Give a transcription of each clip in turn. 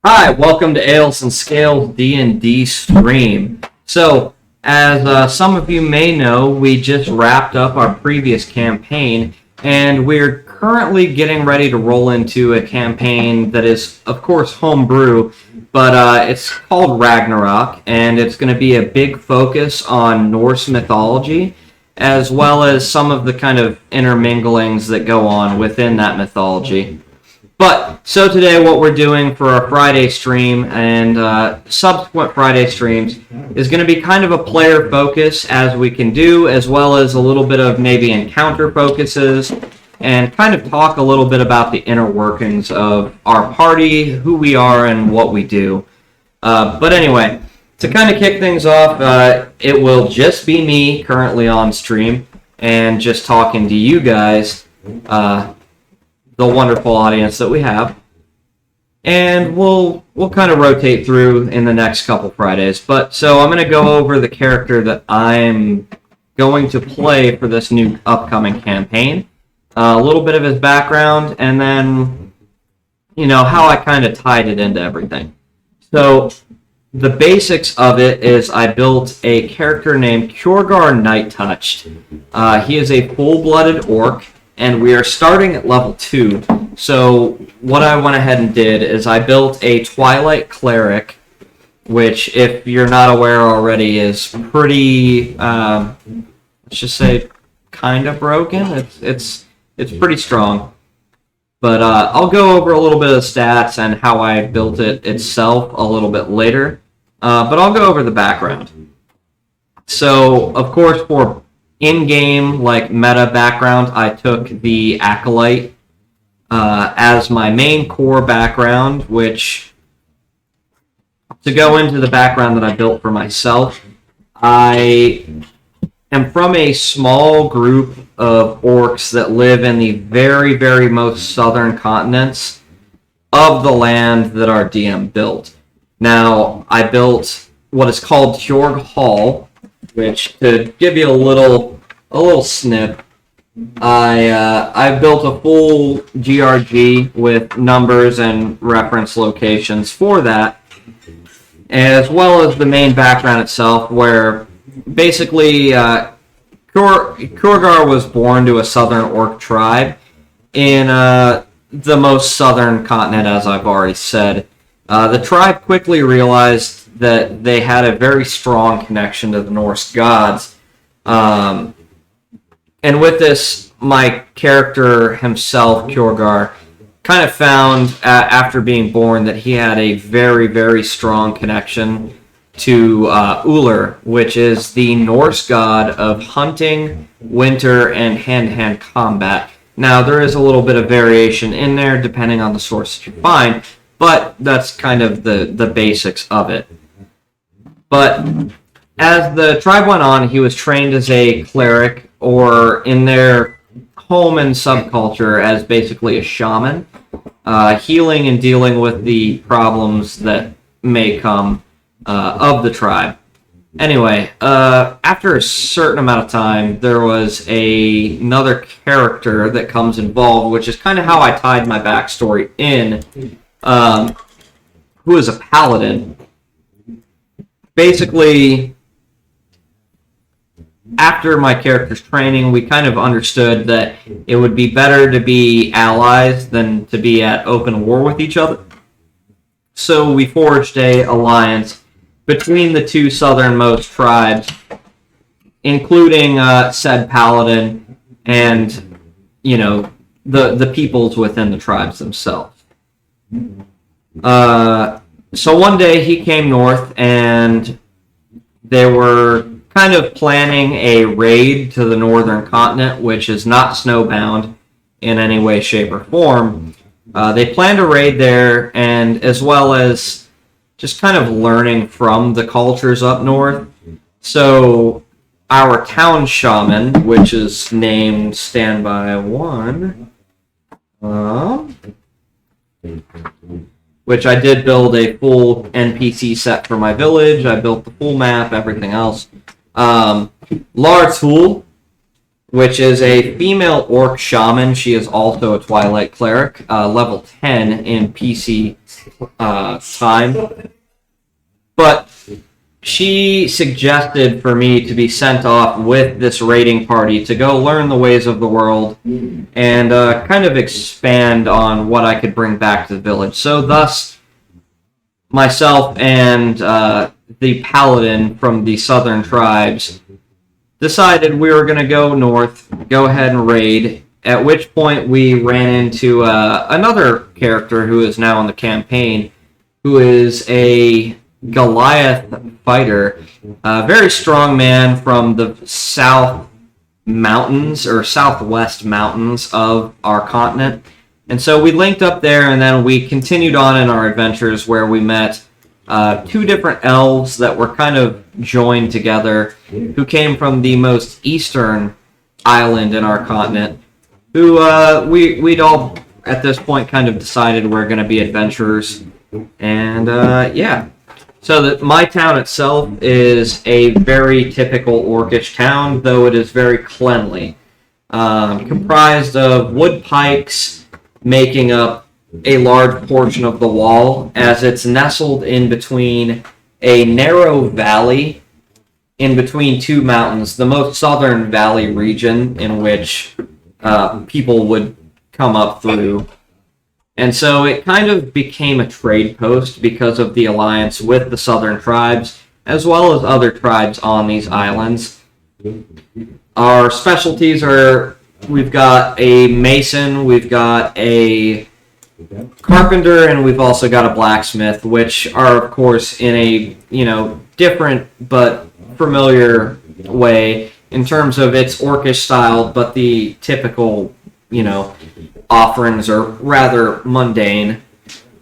Hi, welcome to Ales and Scales D&D stream. So, as some of you may know, we just wrapped up our previous campaign, and we're currently getting ready to roll into a campaign that is, of course, homebrew, but it's called Ragnarok, and it's going to be a big focus on Norse mythology, as well as some of the kind of interminglings that go on within that mythology. But, so today what we're doing for our Friday stream and subsequent Friday streams is going to be kind of a player focus as we can do, as well as a little bit of maybe encounter focuses, and kind of talk a little bit about the inner workings of our party, who we are, and what we do. But anyway, to kind of kick things off, it will just be me currently on stream, and just talking to you guys, the wonderful audience that we have, and we'll kind of rotate through in the next couple Fridays. But so I'm going to go over the character that I'm going to play for this new upcoming campaign, a little bit of his background, and then how I kind of tied it into everything. So the basics of it is I built a character named Kjorgar Nighttouched. He is a full-blooded orc, and we are starting at level 2. So what I went ahead and did is I built a Twilight Cleric, which, if you're not aware already, is pretty, let's just say, kind of broken. It's pretty strong. But I'll go over a little bit of the stats and how I built it itself a little bit later. But I'll go over the background. So, of course, for in-game, meta background, I took the Acolyte as my main core background, which, to go into the background that I built for myself, I am from a small group of orcs that live in the very, very most southern continents of the land that our DM built. Now, I built what is called Hjorg Hall, which, to give you a little snip, I built a full GRG with numbers and reference locations for that, as well as the main background itself, where basically Kjorgar was born to a southern orc tribe in the most southern continent, as I've already said. The tribe quickly realized that they had a very strong connection to the Norse gods. And with this, my character himself, Kjorgar, kind of found, after being born, that he had a very, very strong connection to Ullr, which is the Norse god of hunting, winter, and hand-to-hand combat. Now, there is a little bit of variation in there, depending on the source that you find, but that's kind of the basics of it. But as the tribe went on, he was trained as a cleric, or in their home and subculture as basically a shaman, healing and dealing with the problems that may come of the tribe. Anyway, after a certain amount of time, there was another character that comes involved, which is kind of how I tied my backstory in, who is a paladin. Basically, after my character's training, we kind of understood that it would be better to be allies than to be at open war with each other. So we forged an alliance between the two southernmost tribes, including said paladin and, the peoples within the tribes themselves. So one day he came north, and they were kind of planning a raid to the northern continent, which is not snowbound in any way, shape, or form. They planned a raid there, and as well as just kind of learning from the cultures up north. So our town shaman, which is named Standby 1, which I did build a full NPC set for my village. I built the full map, everything else. Larthul which is a female orc shaman. She is also a Twilight cleric, level 10 in PC time. But she suggested for me to be sent off with this raiding party to go learn the ways of the world and kind of expand on what I could bring back to the village. So thus, myself and the paladin from the southern tribes decided we were going to go north, go ahead and raid, at which point we ran into another character who is now in the campaign, who is a Goliath fighter, a very strong man from the south mountains, or southwest mountains of our continent. And so we linked up there, and then we continued on in our adventures where we met two different elves that were kind of joined together, who came from the most eastern island in our continent, who we'd all at this point kind of decided we're going to be adventurers. And yeah. So that my town itself is a very typical orcish town, though it is very cleanly. Comprised of wood pikes making up a large portion of the wall, as it's nestled in between a narrow valley in between two mountains, the most southern valley region in which people would come up through. And so it kind of became a trade post because of the alliance with the southern tribes, as well as other tribes on these islands. Our specialties are, we've got a mason, we've got a carpenter, and we've also got a blacksmith, which are, of course, in a, different but familiar way in terms of its orcish style, but the typical, offerings are rather mundane.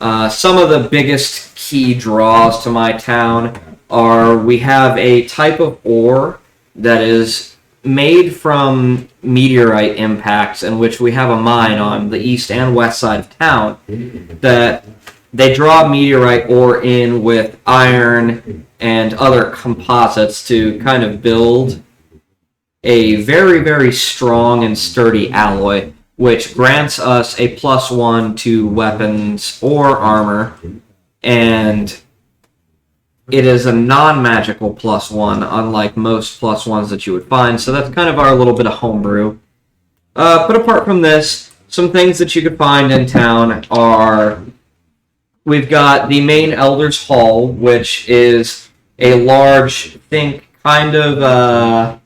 Some of the biggest key draws to my town are we have a type of ore that is made from meteorite impacts, in which we have a mine on the east and west side of town that they draw meteorite ore in with iron and other composites to kind of build a very, very strong and sturdy alloy, which grants us a +1 to weapons or armor, and it is a non-magical +1, unlike most +1s that you would find, so that's kind of our little bit of homebrew. But apart from this, some things that you could find in town are, we've got the main Elder's Hall, which is a large, kind of,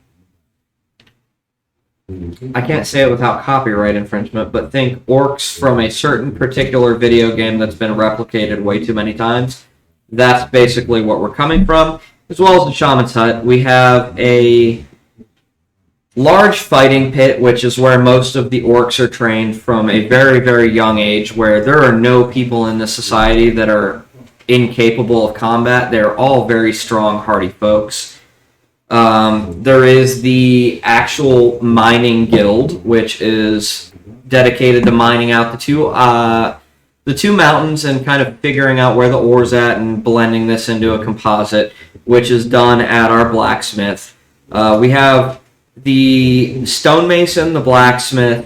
I can't say it without copyright infringement, but think orcs from a certain particular video game that's been replicated way too many times. That's basically what we're coming from. As well as the Shaman's Hut, we have a large fighting pit, which is where most of the orcs are trained from a very, very young age, where there are no people in this society that are incapable of combat. They're all very strong, hardy folks. There is the actual mining guild, which is dedicated to mining out the two mountains and kind of figuring out where the ore's at and blending this into a composite, which is done at our blacksmith. We have the stonemason, the blacksmith,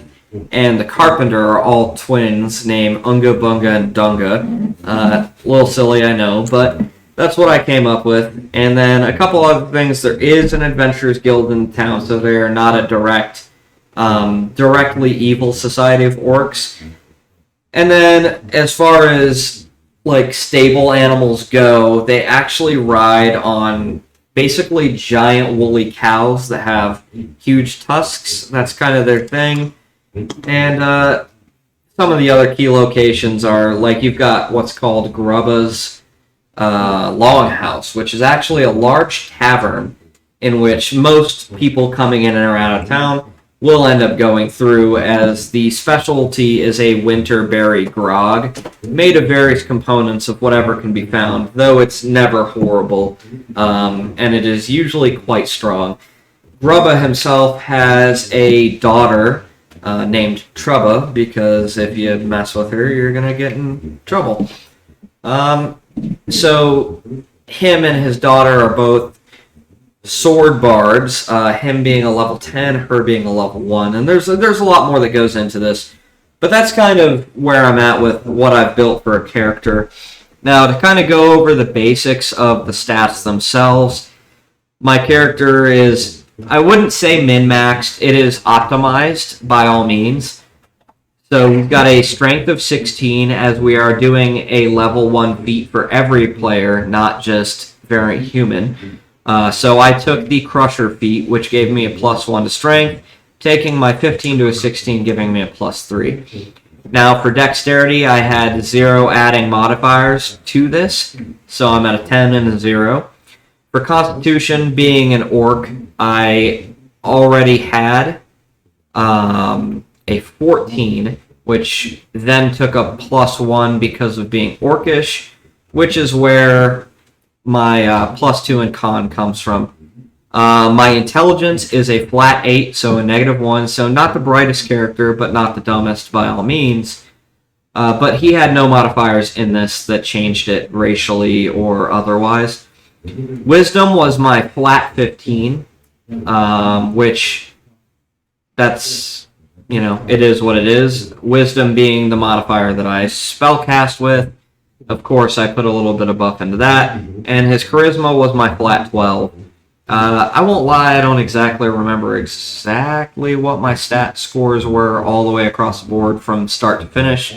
and the carpenter are all twins named Unga Bunga and Dunga. A little silly, I know, but that's what I came up with. And then a couple other things. There is an adventurers guild in town, so they are not a directly evil society of orcs. And then as far as stable animals go, they actually ride on basically giant woolly cows that have huge tusks. That's kind of their thing. And some of the other key locations are, you've got what's called Grubba's Longhouse, which is actually a large tavern in which most people coming in and out of town will end up going through, as the specialty is a winter berry grog made of various components of whatever can be found, though it's never horrible, and it is usually quite strong. Grubba himself has a daughter named Trubba, because if you mess with her, you're going to get in trouble. So him and his daughter are both sword bards, him being a level 10, her being a level 1. And there's a lot more that goes into this. But that's kind of where I'm at with what I've built for a character. Now, to kind of go over the basics of the stats themselves, my character is, I wouldn't say min-maxed, it is optimized by all means. So we've got a strength of 16 as we are doing a level 1 feat for every player, not just variant human. So I took the Crusher feat, which gave me a +1 to strength, taking my 15 to a 16, giving me a +3. Now for dexterity, I had 0 adding modifiers to this, so I'm at a 10 and a 0. For constitution, being an orc, I already had a 14, which then took a +1 because of being orcish, which is where my +2 in con comes from. My intelligence is a flat 8, so a -1, so not the brightest character, but not the dumbest by all means. But he had no modifiers in this that changed it racially or otherwise. Wisdom was my flat 15, which that's, it is what it is. Wisdom being the modifier that I spellcast with. Of course, I put a little bit of buff into that. And his charisma was my flat 12. I won't lie, I don't exactly remember exactly what my stat scores were all the way across the board from start to finish,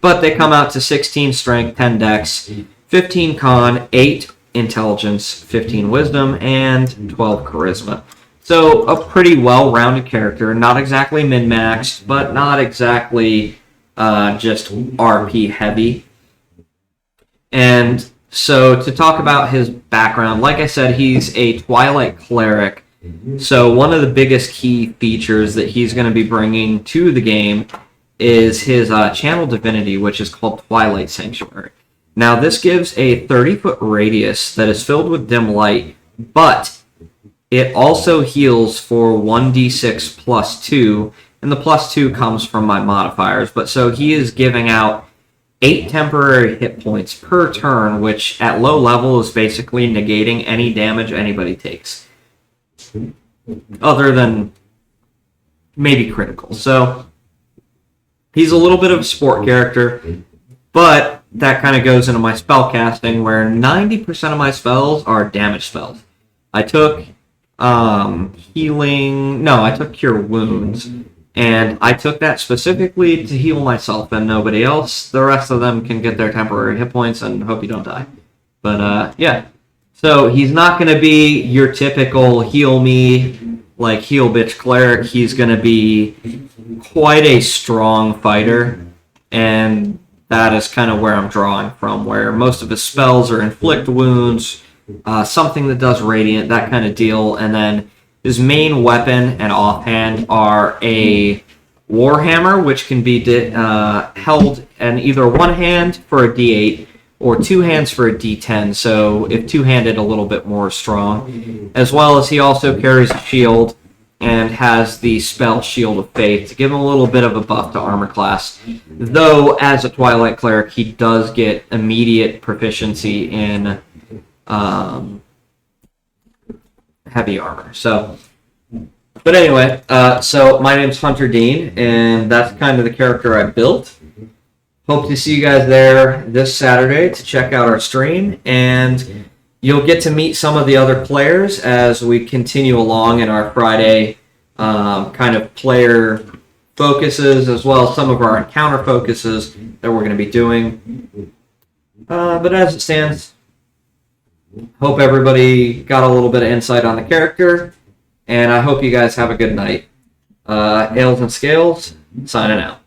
but they come out to 16 strength, 10 dex, 15 con, 8 intelligence, 15 wisdom, and 12 charisma. So a pretty well-rounded character, not exactly min-maxed, but not exactly just RP heavy. And so to talk about his background, like I said, he's a Twilight Cleric. So one of the biggest key features that he's going to be bringing to the game is his channel divinity, which is called Twilight Sanctuary. Now this gives a 30-foot radius that is filled with dim light, but it also heals for 1d6 plus 2, and the plus 2 comes from my modifiers. But so he is giving out 8 temporary hit points per turn, which at low level is basically negating any damage anybody takes. Other than maybe critical. So he's a little bit of a sport character, but that kind of goes into my spell casting, where 90% of my spells are damage spells. I took I took Cure Wounds. And I took that specifically to heal myself and nobody else. The rest of them can get their temporary hit points and hope you don't die. But, yeah. So he's not going to be your typical heal me, like heal bitch cleric. He's going to be quite a strong fighter. And that is kind of where I'm drawing from, where most of his spells are inflict wounds, something that does radiant, that kind of deal. And then his main weapon and offhand are a Warhammer, which can be held in either one hand for a D8 or two hands for a D10. So if two-handed, a little bit more strong. As well as he also carries a shield and has the spell Shield of Faith to give him a little bit of a buff to armor class. Though, as a Twilight Cleric, he does get immediate proficiency in heavy armor. So, but anyway, so my name's Hunter Dean, and that's kind of the character I built. Hope to see you guys there this Saturday to check out our stream, and you'll get to meet some of the other players as we continue along in our Friday kind of player focuses, as well as some of our encounter focuses that we're going to be doing. But as it stands, hope everybody got a little bit of insight on the character, and I hope you guys have a good night. Ales and Scales, signing out.